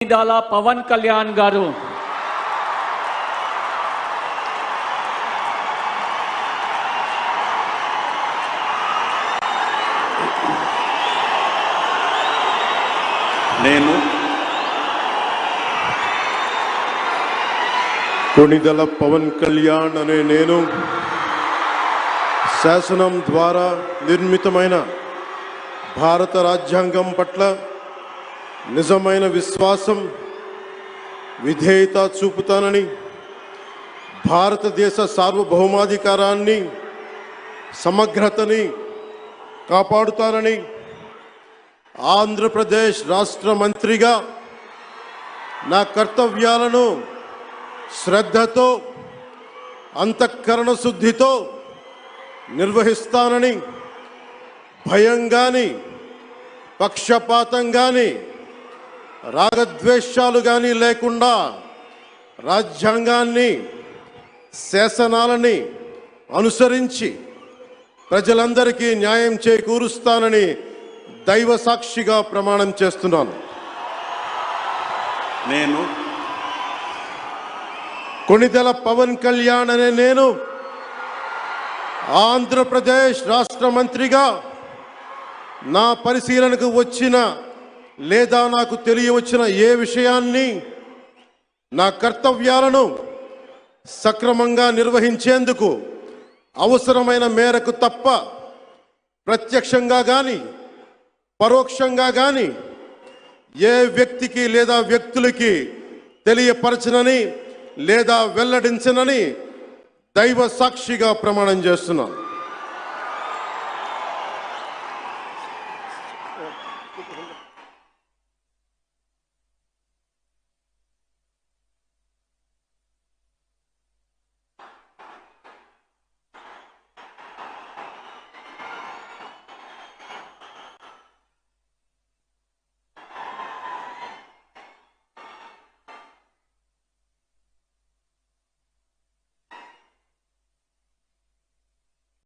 కొణిదెల పవన్ కళ్యాణ్ గారు నేను కొణిదెల పవన్ కళ్యాణ్ అనే నేను శాసనం ద్వారా నిర్మితమైన భారత రాజ్యాంగం పట్ల నిజమైన విశ్వాసం విధేయత చూపుతానని, భారతదేశ సార్వభౌమాధికారాన్ని సమగ్రతని కాపాడుతానని, ఆంధ్రప్రదేశ్ రాష్ట్ర మంత్రిగా నా కర్తవ్యాలను శ్రద్ధతో అంతఃకరణ శుద్ధితో నిర్వహిస్తానని, భయం గాని పక్షపాతం గాని రాగద్వేషాలు గాని లేకుండా రాజ్యాంగాన్ని శాసనాలని అనుసరించి ప్రజలందరికీ న్యాయం చేకూరుస్తానని దైవ సాక్షిగా ప్రమాణం చేస్తున్నాను. నేను కొణిదెల పవన్ కళ్యాణ్ అనే నేను ఆంధ్రప్రదేశ్ రాష్ట్ర మంత్రిగా నా పరిశీలనకు వచ్చిన లేదా నాకు తెలియవచ్చిన ఏ విషయాన్ని నా కర్తవ్యాలను సక్రమంగా నిర్వహించేందుకు అవసరమైన మేరకు తప్ప ప్రత్యక్షంగా కానీ పరోక్షంగా కానీ ఏ వ్యక్తికి లేదా వ్యక్తులకి తెలియపరచనని లేదా వెల్లడించనని దైవ సాక్షిగా ప్రమాణం చేస్తున్నాను.